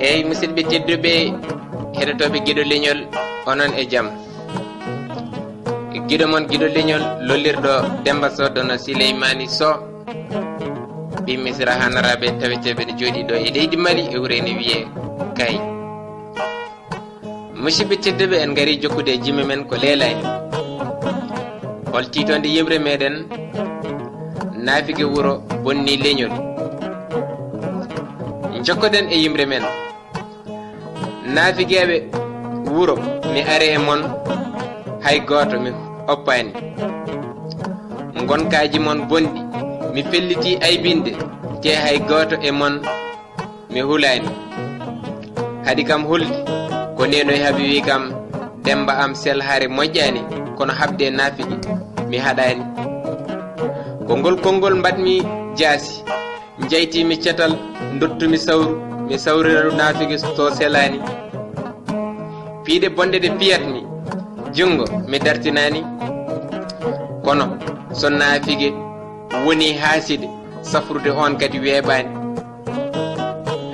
eyyi musidɓe tedduɓe heɗotoɓe guiɗo leñol onon e jaam. Guiɗo moon guiɗo leñol lollirɗo Demba Sow dono Souleymani Sow ɓi misra hanaraɓe taweteɓe ne jooɗi ɗo e leydi Mali e wuure ne wiye Kay. Musidɓe tedduɓe en gari jokkude e jimmi men ko leelani hol titonde yimre meɗen naafigue wuuro bonni leñol. Jokkoɗen e yimre men naafigueɓe wuuro mi ari e moon hay goto mi oppani, gonkaji moon bonɗi mi felliti aybinde te hay goto e moon mi hulani. Haadi kam hulde ko neno haaɓi wi kam Demba am selhare moƴƴani kono habde naafigue mi haɗani. Ko ngol konngol mbatmi jaasi jeytimi cetal dottumi sawru mi sawriraru naafigue so selani. Piiɗe bonɗe ɗe piyatmi jungo mi dartinani, kono so naafigue woni haaside safrude on kadi weeɓani.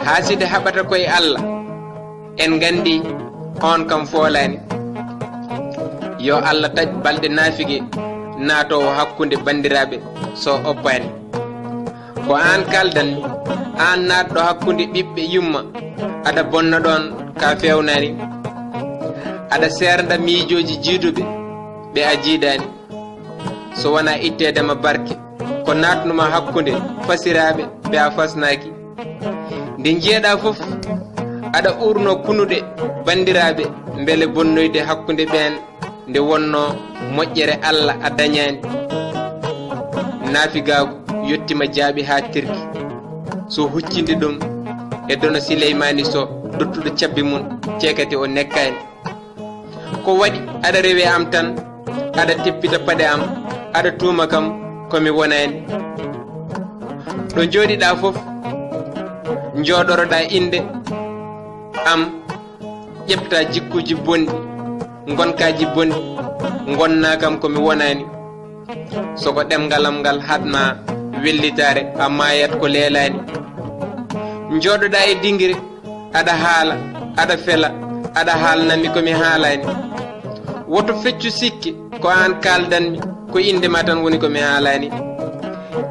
Haaside haɓata koye Allah, en gandi on kam foolani. Yo Allah taƴ balɗe naafigue naatowo hakkude bandiraɓe so oppani. Ko an kaldanmi, an natɗo hakkude ɓiɓɓe yumma aɗa bonna ɗon ka fewnani, aɗa serda miijoji jiiduɓe ɓe a jiidani. So wona ittedema barke ko natnuma hakkude fasiraɓe ɓe a fasnaki. Nde jeeɗa foof aɗa urno kunuɗe bandiraɓe beele bonnoyde hakkude ɓen nde wonno moƴƴere Allah a dañani. Naafigagu yettima jaaɓi ha tirki, so huccinde ɗum e dono Souleymani Sow dottuɗo cabbi mum ceekati o nekkani. Ko waɗi aɗa rewe am tan, aɗa teppita paɗe am, aɗa tuuma kam komi wonani. ɗo jooɗiɗa foof jooɗoroɗa inde am, ƴefta jikkuji bonɗi, gonkaji bonɗi, gonna kam komi wonani. Soko ɗemgalam ngal hatma wellitare a mayat ko leelani. Jooɗoɗa e dinguire aɗa haala, aɗa fela, aɗa haalnami komi haalani. Woto feccu sikki ko an kaldanmi ko indema tan woni komi haalani.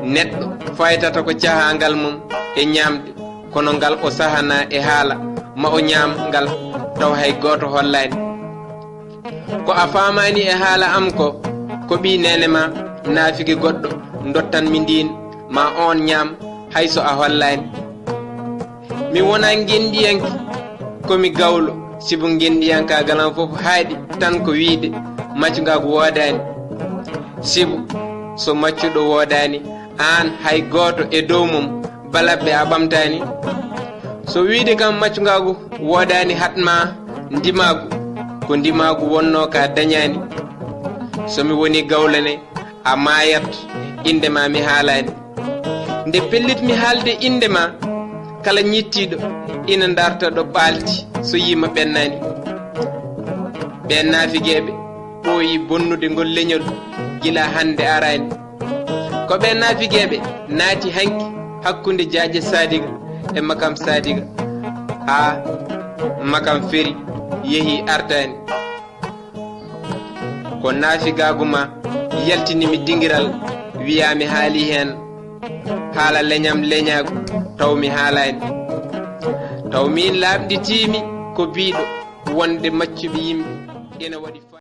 Neɗɗo faytata ko cahangal mum e ñamde, kono ngal o sahana e haala ma o ñaam ngal taw hay goto hollani. Ko a famani e haala am ko ɓi nene ma naafigue goɗɗo dottanmi ndin ma on ñaam hayso a hollani. Mi wona gendiyanke komi gawlo, sibo gendiyankagal foof haaɗi tan ko wiide maccugagu wodani. Sibo so maccuɗo wodani an hay goto e dow mum balaɓe a ɓamtani. So wiide kam maccugagu wodani hatma ndimagu, ko ndimagu wonno ka dañani. Somi woni gawlane a mayat indema mi haalani. Nde pellitmi haalde indema kala ñittiɗo ina darta ɗo ɓaalti so yima ɓennani. Ɓe naafigueɓe ɓooyi bonnude ngol leñol gila hande arani. Ko ɓe naafigueɓe naati hanki hakkude Jaaje Sadiga e Makam Sadiga, ha Makam feri yeehi artani. Ko naafigagu ma yaltinimi dingiral wiyami haali hen haala leñam leñagu taw mi haalani. Taw min labɗitimi ko biɗo wonde maccuɓe yimɓe ina waɗi